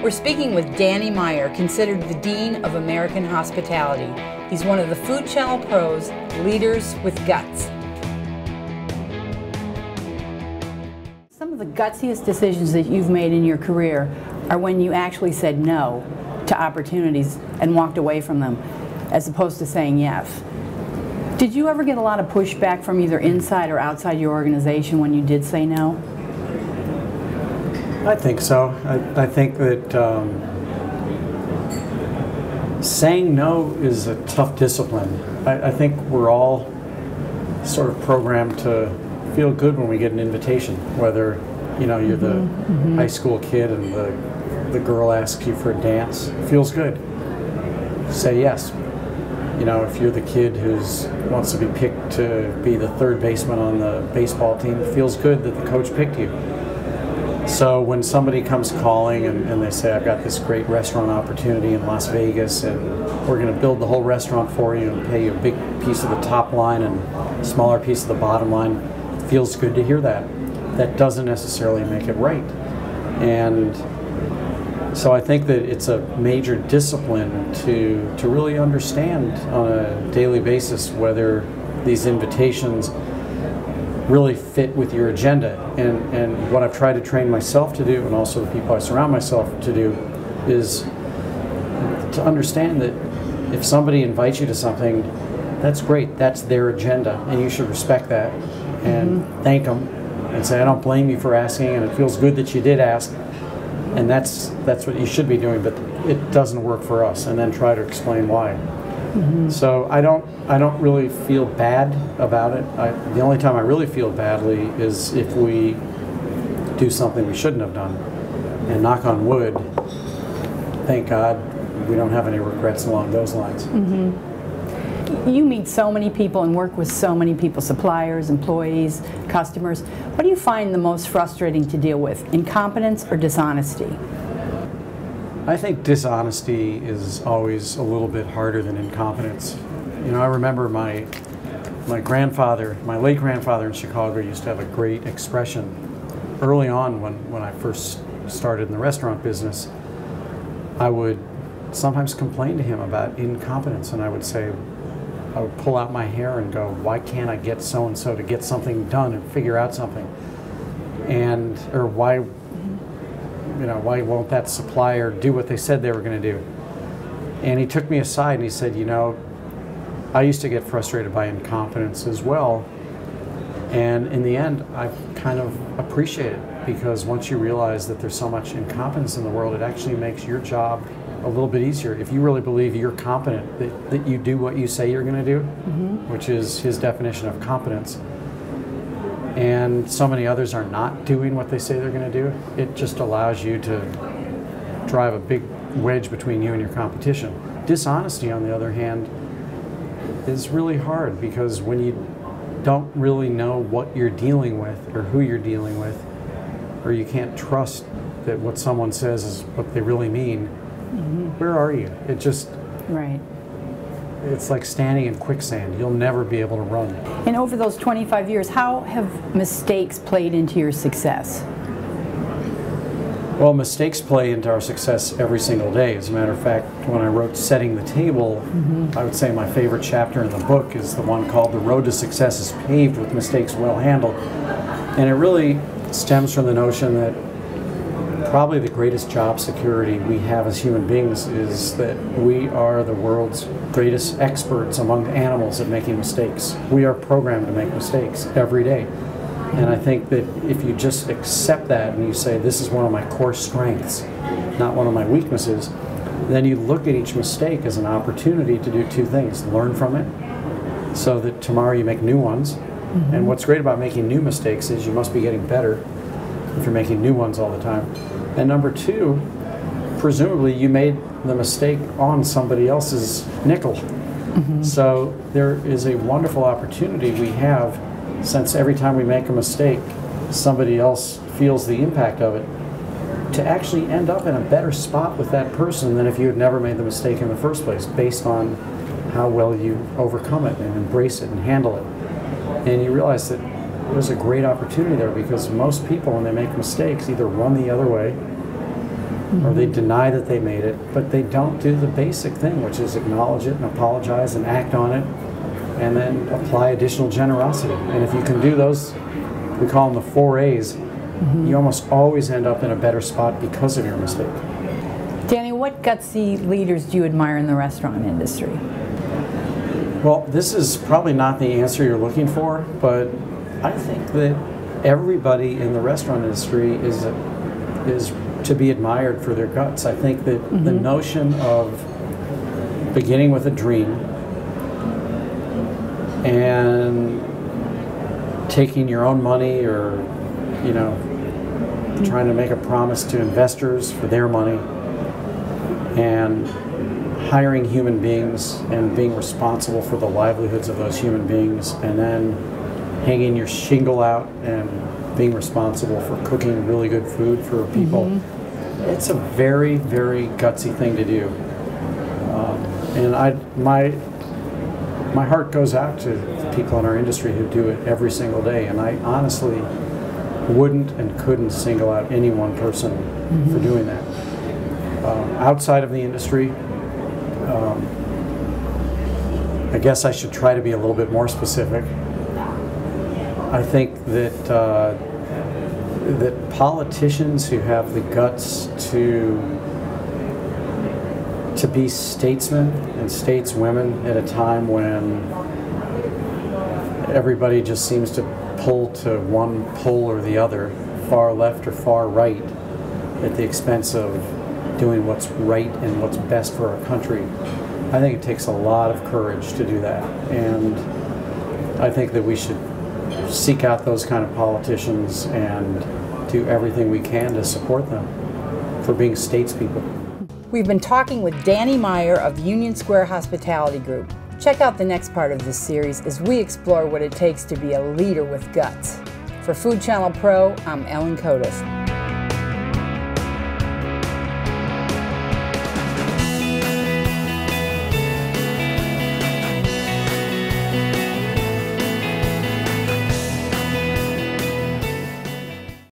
We're speaking with Danny Meyer, considered the Dean of American Hospitality. He's one of the Food Channel Pro's Leaders with Guts. Some of the gutsiest decisions that you've made in your career are when you actually said no to opportunities and walked away from them, as opposed to saying yes. Did you ever get a lot of pushback from either inside or outside your organization when you did say no? I think so. I think that saying no is a tough discipline. I think we're all sort of programmed to feel good when we get an invitation, whether you're the high school kid and the girl asks you for a dance. It feels good. Say yes. If you're the kid who wants to be picked to be the third baseman on the baseball team, it feels good that the coach picked you. So when somebody comes calling and they say, I've got this great restaurant opportunity in Las Vegas and we're going to build the whole restaurant for you and pay you a big piece of the top line and a smaller piece of the bottom line, it feels good to hear that. That doesn't necessarily make it right. And so I think that it's a major discipline to really understand on a daily basis whether these invitations really fit with your agenda. And what I've tried to train myself to do, and also the people I surround myself to do, is to understand that if somebody invites you to something, that's great, that's their agenda, and you should respect that and thank them and say, I don't blame you for asking, and it feels good that you did ask, and that's what you should be doing, but it doesn't work for us, and then try to explain why. So I don't really feel bad about it. The only time I really feel badly is if we do something we shouldn't have done. And knock on wood, thank God we don't have any regrets along those lines. You meet so many people and work with so many people, suppliers, employees, customers. What do you find the most frustrating to deal with, incompetence or dishonesty? I think dishonesty is always a little bit harder than incompetence. I remember my late grandfather in Chicago used to have a great expression. Early on when I first started in the restaurant business, I would sometimes complain to him about incompetence, and I would pull out my hair and go, why can't I get so-and-so to get something done and figure out something? Or why won't that supplier do what they said they were going to do? And he took me aside and he said, I used to get frustrated by incompetence as well. And in the end, I kind of appreciate it, because once you realize that there's so much incompetence in the world, it actually makes your job a little bit easier. If you really believe you're competent, that you do what you say you're going to do, which is his definition of competence, and so many others are not doing what they say they're going to do, it just allows you to drive a big wedge between you and your competition. Dishonesty, on the other hand, is really hard, because when you don't really know what you're dealing with or who you're dealing with, or you can't trust that what someone says is what they really mean, where are you? It just... Right. It's like standing in quicksand. You'll never be able to run. And over those 25 years, how have mistakes played into your success? Well, mistakes play into our success every single day. As a matter of fact, when I wrote Setting the Table, I would say my favorite chapter in the book is the one called The Road to Success is Paved with Mistakes Well Handled. And it really stems from the notion that probably the greatest job security we have as human beings is that we are the world's greatest experts among animals at making mistakes. We are programmed to make mistakes every day. And I think that if you just accept that and you say, this is one of my core strengths, not one of my weaknesses, then you look at each mistake as an opportunity to do two things. Learn from it so that tomorrow you make new ones. And what's great about making new mistakes is you must be getting better if you're making new ones all the time. And number two, presumably you made the mistake on somebody else's nickel. So there is a wonderful opportunity we have, since every time we make a mistake, somebody else feels the impact of it, to actually end up in a better spot with that person than if you had never made the mistake in the first place, based on how well you overcome it and embrace it and handle it. And you realize that there's a great opportunity there, because most people, when they make mistakes, either run the other way or they deny that they made it, but they don't do the basic thing, which is acknowledge it and apologize and act on it, and then apply additional generosity. And if you can do those, we call them the 4 A's, you almost always end up in a better spot because of your mistake. Danny, what gutsy leaders do you admire in the restaurant industry? Well, this is probably not the answer you're looking for, but I think that everybody in the restaurant industry is to be admired for their guts. I think that the notion of beginning with a dream and taking your own money, or trying to make a promise to investors for their money, and hiring human beings and being responsible for the livelihoods of those human beings, and then hanging your shingle out and being responsible for cooking really good food for people. It's a very, very gutsy thing to do. And my heart goes out to people in our industry who do it every single day, and I honestly wouldn't and couldn't single out any one person for doing that. Outside of the industry, I guess I should try to be a little bit more specific. I think that that politicians who have the guts to be statesmen and stateswomen at a time when everybody just seems to pull to one pole or the other, far left or far right, at the expense of doing what's right and what's best for our country. I think it takes a lot of courage to do that, and I think that we should seek out those kind of politicians and do everything we can to support them for being statespeople. We've been talking with Danny Meyer of Union Square Hospitality Group. Check out the next part of this series as we explore what it takes to be a leader with guts. For Food Channel Pro, I'm Ellen Koteff.